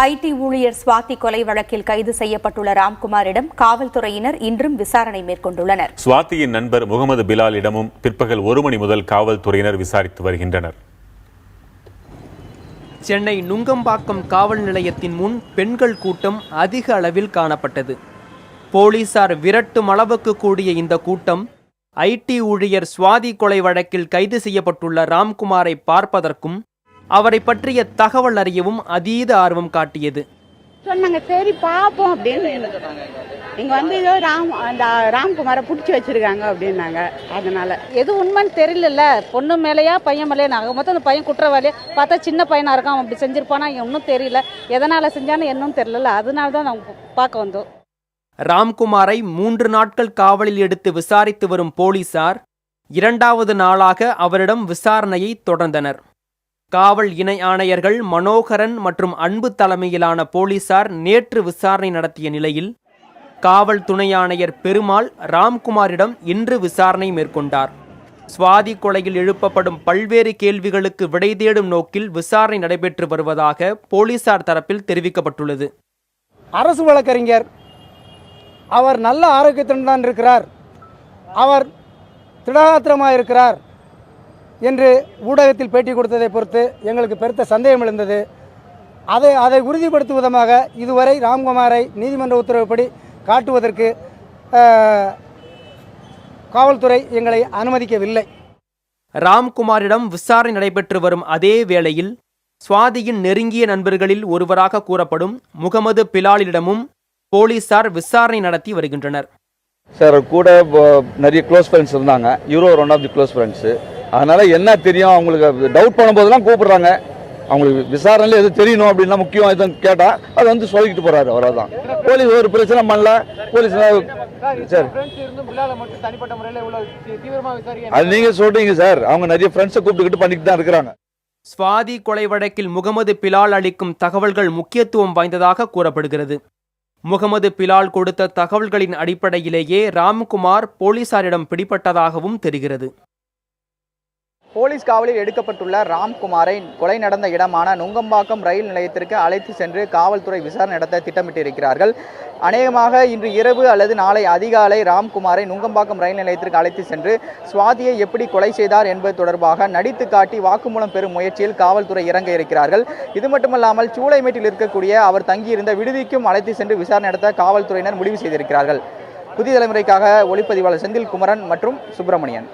ID ஊழியர் சுவாதி கொலை வழக்கில் கைது செய்யப்பட்டுள்ள ராம்குமாரிடம் காவல்துறையினர் இன்றும் விசாரணை மேற்கொண்டுள்ளனர். சுவாதியின் நண்பர் முகமது பிலாலிடமும் பிற்பகல் 1 மணி முதல் காவல்துறையினர் விசாரித்து வருகின்றனர். சென்னை நுங்கம்பாக்கம் காவல் நிலையத்தின் முன் பெண்கள் கூட்டம் அதிக அளவில் காணப்பட்டது. போலீசார் விரட்டும் அளவுக்கு கூடிய இந்த கூட்டம் ஐடி ஊழியர் சுவாதி கொலை வழக்கில் கைது செய்யப்பட்டுள்ள ராம்குமாரை பார்ப்பதற்கும் அவரை பற்றிய தகவல் அறியவும் அதீத ஆர்வம் காட்டியது. சொன்னாங்க சரி பாப்போம் அப்படின்னு. இங்க வந்து ஏதோ ராம்குமாரை பிடிச்சி வச்சிருக்காங்க அப்படின்னாங்க. அதனால எது உண்மைன்னு தெரியல. பொண்ணு மேலேயா பையன் மேலேயா நாங்கள் மொத்தம் அந்த பையன் குற்றவாளியே பார்த்தா சின்ன பையனா இருக்கான். அவன் அப்படி செஞ்சிருப்பானா இன்னும் தெரியல. எதனால செஞ்சானு இன்னும் தெரியல. அதனால தான் நாங்கள் பார்க்க வந்தோம். ராம்குமாரை 3 நாட்கள் காவலில் எடுத்து விசாரித்து வரும் போலீசார் 2வது நாளாக அவரிடம் விசாரணையை தொடர்ந்தனர். காவல் இணை ஆணையர்கள் மனோகரன் மற்றும் அன்பு தலைமையிலான போலீசார் நேற்று விசாரணை நடத்திய நிலையில் காவல் துணை ஆணையர் பெருமாள் ராம்குமாரிடம் இன்று விசாரணை மேற்கொண்டார். சுவாதி கொலையில் எழுப்பப்படும் பல்வேறு கேள்விகளுக்கு விடை தேடும் நோக்கில் விசாரணை நடைபெற்று வருவதாக போலீசார் தரப்பில் தெரிவிக்கப்பட்டுள்ளது. அரசு வழக்கறிஞர் அவர் நல்ல ஆரோக்கியத்துடன் தான் இருக்கிறார், அவர் திடகாத்திரமாக இருக்கிறார் என்று ஊடகத்தில் பேட்டி கொடுத்ததை பொறுத்து எங்களுக்கு பெருத்த சந்தேகம் எழுந்தது. அதை உறுதிப்படுத்தும் விதமாக இதுவரை ராம்குமாரை நீதிமன்ற உத்தரவுப்படி காட்டுவதற்கு காவல்துறை எங்களை அனுமதிக்கவில்லை. ராம்குமாரிடம் விசாரணை நடைபெற்று வரும் அதே வேளையில் சுவாதியின் நெருங்கிய நண்பர்களில் ஒருவராக கூறப்படும் முகமது பிலாலிடமும் போலீசார் விசாரணை நடத்தி வருகின்றனர். சார் கூட நிறைய க்ளோஸ் ஃப்ரெண்ட்ஸ் இருந்தாங்க. இவரோ one of the close friends. அதனால் என்ன தெரியும் அவங்களுக்கு டவுட் பண்ணும்போதெல்லாம் கூப்பிடுறாங்க. அவங்களுக்கு விசாரணையில் எது தெரியணும் அப்படின்னா முக்கியம் எதுவும் கேட்டால் அதை வந்து சொல்லிக்கிட்டு போகிறாரு. அவரை தான் போலீஸ் ஒரு பிரச்சனை பண்ணல. போலீஸ் சார் அது நீங்கள் சொல்கிறீங்க சார். அவங்க நிறைய ஃப்ரெண்ட்ஸை கூப்பிட்டுக்கிட்டு பண்ணிட்டு தான் இருக்கிறாங்க. சுவாதி கொலை வழக்கில் முகமது பிலால் அளிக்கும் தகவல்கள் முக்கியத்துவம் வாய்ந்ததாக கூறப்படுகிறது. முகமது பிலால் கொடுத்த தகவல்களின் அடிப்படையிலேயே ராம்குமார் போலீசாரிடம் பிடிபட்டதாகவும் தெரிகிறது. போலீஸ் காவலில் எடுக்கப்பட்டுள்ள ராம்குமாரை கொலை நடந்த இடமான நுங்கம்பாக்கம் ரயில் நிலையத்திற்கு அழைத்து சென்று காவல்துறை விசாரணை நடத்த திட்டமிட்டிருக்கிறார்கள். அநேகமாக இன்று இரவு அல்லது நாளை அதிகாலை ராம்குமாரை நுங்கம்பாக்கம் ரயில் நிலையத்திற்கு அழைத்து சென்று சுவாதியை எப்படி கொலை செய்தார் என்பது தொடர்பாக நடித்து காட்டி வாக்குமூலம் பெறும் முயற்சியில் காவல்துறை இறங்க இருக்கிறார்கள். இது மட்டுமல்லாமல் சூளைமேட்டில் இருக்கக்கூடிய அவர் தங்கியிருந்த விடுதிக்கும் அழைத்து சென்று விசாரணை நடத்த காவல்துறையினர் முடிவு செய்திருக்கிறார்கள். புதிய தலைமுறைக்காக ஒளிப்பதிவாளர் செந்தில் குமரன் மற்றும் சுப்பிரமணியன்.